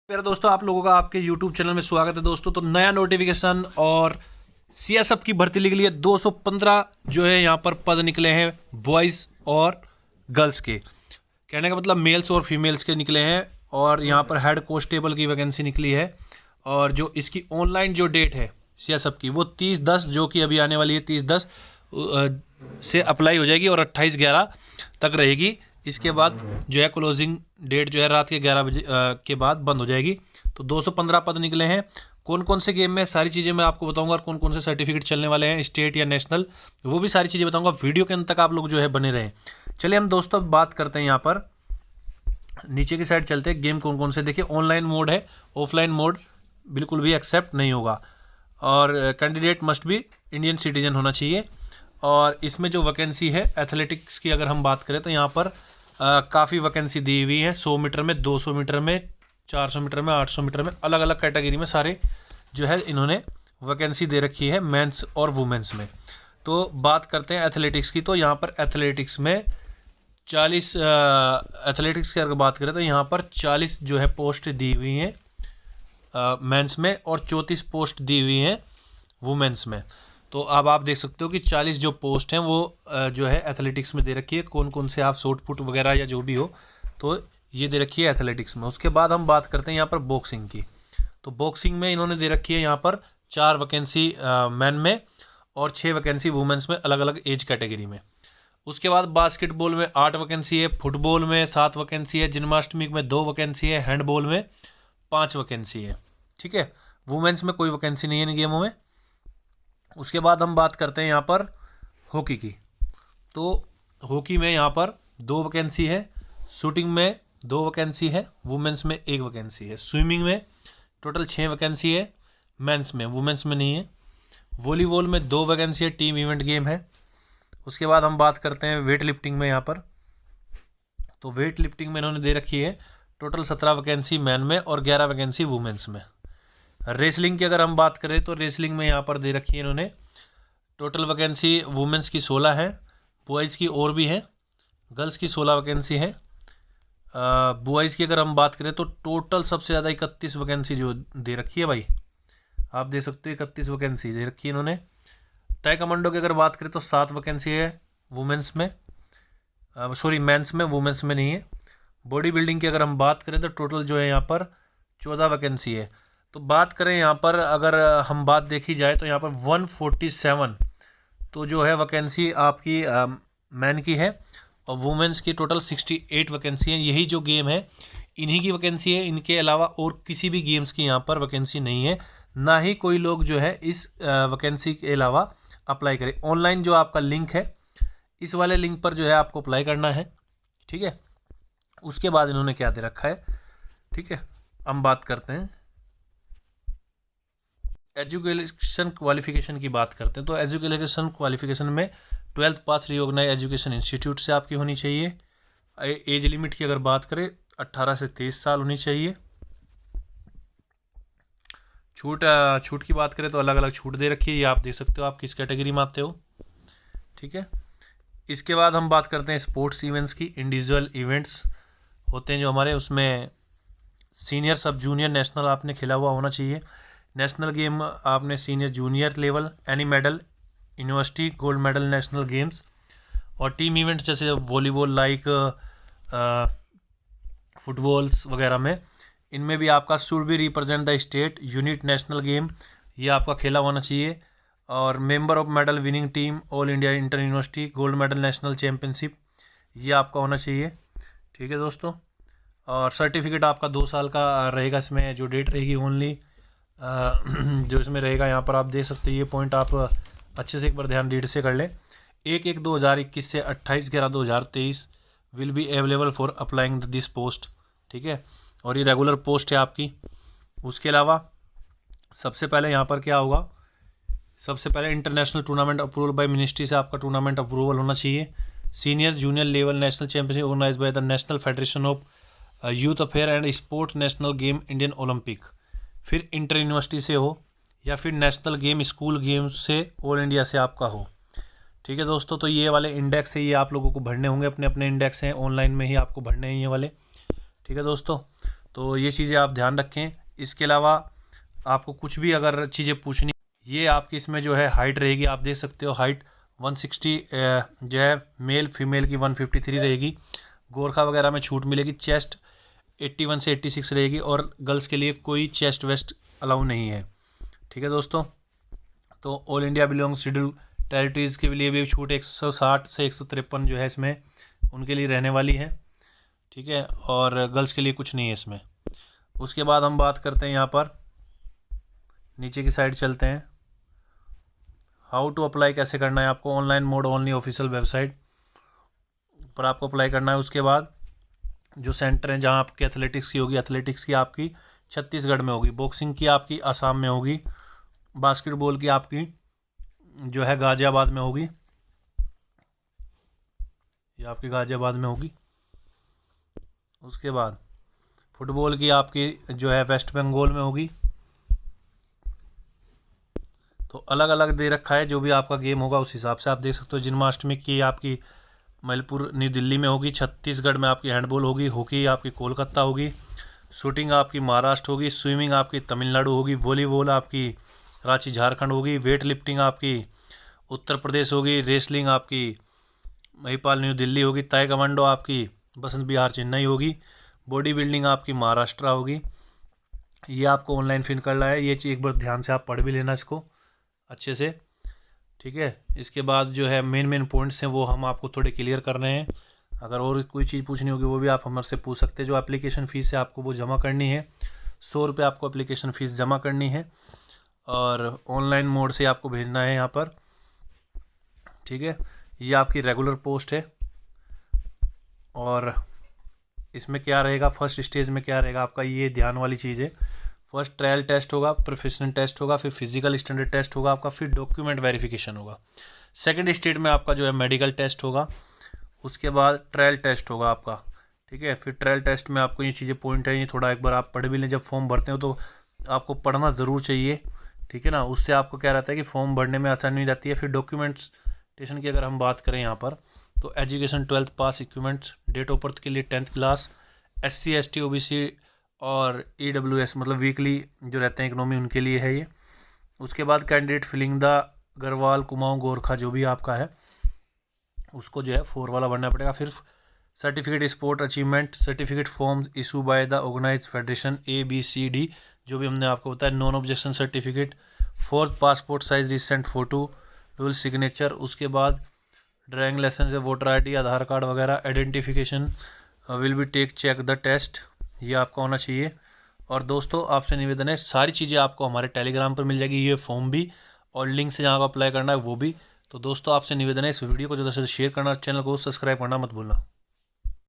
मेरे दोस्तों, आप लोगों का आपके YouTube चैनल में स्वागत है दोस्तों। तो नया नोटिफिकेशन और सीएसएफ की भर्ती के लिए 215 जो है यहाँ पर पद निकले हैं बॉयज़ और गर्ल्स के। कहने का मतलब मेल्स और फीमेल्स के निकले हैं। और यहाँ पर हेड कांस्टेबल की वैकेंसी निकली है। और जो इसकी ऑनलाइन जो डेट है सीएसएफ की वो 30/10 जो कि अभी आने वाली है 30/10 से अप्लाई हो जाएगी और 28/11 तक रहेगी। इसके बाद जो है क्लोजिंग डेट जो है रात के 11 बजे के बाद बंद हो जाएगी। तो 215 पद निकले हैं। कौन कौन से गेम में सारी चीज़ें मैं आपको बताऊंगा और कौन कौन से सर्टिफिकेट चलने वाले हैं स्टेट या नेशनल, वो भी सारी चीज़ें बताऊंगा। वीडियो के अंत तक आप लोग जो है बने रहें। चलिए हम दोस्तों बात करते हैं, यहाँ पर नीचे की साइड चलते हैं। गेम कौन कौन से देखिए, ऑनलाइन मोड है, ऑफलाइन मोड बिल्कुल भी एक्सेप्ट नहीं होगा। और कैंडिडेट मस्ट भी इंडियन सिटीजन होना चाहिए। और इसमें जो वैकेंसी है एथलेटिक्स की अगर हम बात करें तो यहाँ पर काफ़ी वैकेंसी दी हुई है। 100 मीटर में, 200 मीटर में, 400 मीटर में, 800 मीटर में, अलग अलग कैटेगरी में सारे जो है इन्होंने वैकेंसी दे रखी है मेंस और वुमेंस में। तो बात करते हैं एथलेटिक्स की। तो यहाँ पर एथलेटिक्स में 40 एथलेटिक्स की अगर बात करें तो यहाँ पर 40 जो है पोस्ट दी हुई हैं मेंस में और 34 पोस्ट दी हुई हैं वुमेंस में। तो अब आप देख सकते हो कि 40 जो पोस्ट हैं वो जो है एथलेटिक्स में दे रखी है। कौन कौन से आप शॉट पुट वगैरह या जो भी हो तो ये दे रखी है एथलेटिक्स में। उसके बाद हम बात करते हैं यहाँ पर बॉक्सिंग की। तो बॉक्सिंग में इन्होंने दे रखी है यहाँ पर 4 वैकेंसी मैन में और 6 वैकेंसी वुमेंस में, अलग अलग एज कैटेगरी में। उसके बाद बास्केटबॉल में 8 वैकेंसी है, फुटबॉल में 7 वैकेंसी है, जिम्नास्टिक में 2 वैकेंसी है, हैंडबॉल में 5 वैकेंसी है। ठीक है, वुमेंस में कोई वैकेंसी नहीं है इन गेमों में। उसके बाद हम बात करते हैं यहाँ पर हॉकी की। तो हॉकी में यहाँ पर 2 वैकेंसी है, शूटिंग में 2 वैकेंसी है, वुमेंस में 1 वैकेंसी है, स्विमिंग में टोटल 6 वैकेंसी है मेंस में, वुमेंस में नहीं है। वॉलीबॉल में 2 वैकेंसी है, टीम इवेंट गेम है। उसके बाद हम बात करते हैं वेट लिफ्टिंग में यहाँ पर। तो वेट लिफ्टिंग में इन्होंने दे रखी है टोटल 17 वैकेंसी मैन में और 11 वैकेंसी वुमेंस में। रेसलिंग की अगर हम बात करें तो रेसलिंग में यहाँ पर दे रखी है इन्होंने टोटल वैकेंसी वुमेंस की 16 है, बॉयज़ की और भी है, गर्ल्स की 16 वैकेंसी है। बॉयज़ की अगर हम बात करें तो टोटल सबसे ज़्यादा 31 वैकेंसी जो दे रखी है भाई, आप देख सकते हो 31 वैकेंसी दे रखी है इन्होंने। ताइक्वांडो की अगर बात करें तो 7 वैकेंसी है वुमेंस में, सॉरी मेंस में, वुमेंस में नहीं है। बॉडी बिल्डिंग की अगर हम बात करें तो टोटल जो है यहाँ पर 14 वैकेंसी है। तो बात करें यहाँ पर अगर हम बात देखी जाए तो यहाँ पर 147 तो जो है वैकेंसी आपकी मैन की है और वुमेंस की टोटल 68 वैकेंसी है। यही जो गेम है इन्हीं की वैकेंसी है, इनके अलावा और किसी भी गेम्स की यहाँ पर वैकेंसी नहीं है। ना ही कोई लोग जो है इस वैकेंसी के अलावा अप्लाई करें। ऑनलाइन जो आपका लिंक है इस वाले लिंक पर जो है आपको अप्लाई करना है। ठीक है, उसके बाद इन्होंने क्या दे रखा है। ठीक है, हम बात करते हैं एजुकेशन क्वालिफिकेशन की बात करते हैं। तो एजुकेशन क्वालिफिकेशन में 12th पास रिकॉग्नाइज्ड एजुकेशन इंस्टीट्यूट से आपकी होनी चाहिए। एज लिमिट की अगर बात करें 18 से 23 साल होनी चाहिए। छूट की बात करें तो अलग अलग छूट दे रखी है, ये आप देख सकते हो आप किस कैटेगरी में आते हो। ठीक है, इसके बाद हम बात करते हैं स्पोर्ट्स इवेंट्स की। इंडिविजुअल इवेंट्स होते हैं जो हमारे, उसमें सीनियर, सब जूनियर, नेशनल आपने खेला हुआ होना चाहिए। नेशनल गेम आपने senior junior level, any medal, university gold medal national games. और टीम इवेंट जैसे वॉलीबॉल लाइक फुटबॉल्स वगैरह में, इनमें भी आपका should be represent the state unit national game, ये आपका खेला होना चाहिए। और member of medal winning team all India inter university gold medal national championship, ये आपका होना चाहिए। ठीक है दोस्तों, और सर्टिफिकेट आपका 2 साल का रहेगा। इसमें जो डेट रहेगी ओनली जो इसमें रहेगा, यहाँ पर आप देख सकते हैं, ये पॉइंट आप अच्छे से एक बार ध्यान रीड से कर लें। 1/1/2021 से 28/11/2023 will be available for applying this post. ठीक है, और ये रेगुलर पोस्ट है आपकी। उसके अलावा सबसे पहले यहाँ पर क्या होगा, सबसे पहले international tournament approval by ministry से आपका टूर्नामेंट अप्रूवल होना चाहिए। Senior junior level national championship organise by the national federation of youth affair and sport national game Indian Olympic. फिर इंटर यूनिवर्सिटी से हो या फिर नेशनल गेम स्कूल गेम से ऑल इंडिया से आपका हो। ठीक है दोस्तों, तो ये वाले इंडेक्स है, ये आप लोगों को भरने होंगे, अपने अपने इंडेक्स हैं, ऑनलाइन में ही आपको भरने हैं ये वाले। ठीक है दोस्तों, तो ये चीज़ें आप ध्यान रखें। इसके अलावा आपको कुछ भी अगर चीज़ें पूछनी, ये आपकी इसमें जो है हाइट रहेगी, आप देख सकते हो हाइट 160 जो है मेल फीमेल की 153 रहेगी। गोरखा वगैरह में छूट मिलेगी। चेस्ट 81 से 86 रहेगी और गर्ल्स के लिए कोई चेस्ट वेस्ट अलाउ नहीं है। ठीक है दोस्तों, तो all India belong schedule territories के लिए भी छूट 160 से 153 जो है इसमें उनके लिए रहने वाली है। ठीक है, और गर्ल्स के लिए कुछ नहीं है इसमें। उसके बाद हम बात करते हैं, यहाँ पर नीचे की साइड चलते हैं। हाउ टू अप्लाई कैसे करना है आपको, online mode only official website पर आपको अप्लाई करना है। उसके बाद जो सेंटर है जहाँ आपकी एथलेटिक्स की होगी, एथलेटिक्स की आपकी छत्तीसगढ़ में होगी, बॉक्सिंग की आपकी आसाम में होगी, बास्केटबॉल की आपकी जो है गाज़ियाबाद में होगी, ये आपकी गाज़ियाबाद में होगी। उसके बाद फुटबॉल की आपकी जो है वेस्ट बंगाल में होगी। तो अलग अलग दे रखा है, जो भी आपका गेम होगा उस हिसाब से आप देख सकते हो। जन्माष्टमी की आपकी मलपुर न्यू दिल्ली में होगी, छत्तीसगढ़ में आपकी हैंडबॉल होगी, हॉकी आपकी कोलकाता होगी, शूटिंग आपकी महाराष्ट्र होगी, स्विमिंग आपकी तमिलनाडु होगी, वॉलीबॉल आपकी रांची झारखंड होगी, वेट लिफ्टिंग आपकी उत्तर प्रदेश होगी, रेसलिंग आपकी महिपाल न्यू दिल्ली होगी, ताइक्वांडो आपकी बसंत विहार चेन्नई होगी, बॉडी बिल्डिंग आपकी महाराष्ट्र होगी। ये आपको ऑनलाइन फिल करना है, ये चीज़ एक बार ध्यान से आप पढ़ भी लेना इसको अच्छे से। ठीक है, इसके बाद जो है मेन पॉइंट्स हैं वो हम आपको थोड़े क्लियर कर रहे हैं। अगर और कोई चीज़ पूछनी होगी वो भी आप हमसे पूछ सकते हैं। जो एप्लीकेशन फ़ीस है आपको वो जमा करनी है, 100 रुपये आपको एप्लीकेशन फ़ीस जमा करनी है और ऑनलाइन मोड से आपको भेजना है यहाँ पर। ठीक है, ये आपकी रेगुलर पोस्ट है और इसमें क्या रहेगा, फर्स्ट स्टेज में क्या रहेगा आपका, ये ध्यान वाली चीज़ है। फर्स्ट ट्रायल टेस्ट होगा, प्रोफेशनल टेस्ट होगा, फिर फिजिकल स्टैंडर्ड टेस्ट होगा आपका, फिर डॉक्यूमेंट वेरिफिकेशन होगा। सेकंड स्टेज में आपका जो है मेडिकल टेस्ट होगा, उसके बाद ट्रायल टेस्ट होगा आपका। ठीक है, फिर ट्रायल टेस्ट में आपको ये चीज़ें पॉइंट है, ये थोड़ा एक बार आप पढ़ भी लें। जब फॉर्म भरते हो तो आपको पढ़ना ज़रूर चाहिए। ठीक है ना, उससे आपको क्या रहता है कि फॉर्म भरने में आसानी हो जाती है। फिर डॉक्यूमेंटेशन की अगर हम बात करें यहाँ पर, तो एजुकेशन 12th पास, इक्विपमेंट्स, डेट ऑफ बर्थ के लिए 10th class, SC ST OBC और EWS मतलब वीकली जो रहते हैं इकोनॉमी उनके लिए है ये। उसके बाद candidate filling the Garhwal Kumaon Gorkha जो भी आपका है उसको जो है 4 वाला भरना पड़ेगा। फिर certificate sport achievement certificate forms issue by the organised federation ABCD जो भी हमने आपको बताया, non objection certificate, 4th passport size recent photo, dual signature. उसके बाद driving licence, voter ID, Aadhaar card वगैरह, identification will be take check the test, ये आपका होना चाहिए। और दोस्तों आपसे निवेदन है, सारी चीज़ें आपको हमारे टेलीग्राम पर मिल जाएगी, ये फॉर्म भी और लिंक से जहाँ को अप्लाई करना है वो भी। तो दोस्तों आपसे निवेदन है इस वीडियो को ज़्यादा से ज़्यादा शेयर करना, चैनल को सब्सक्राइब करना मत भूलना।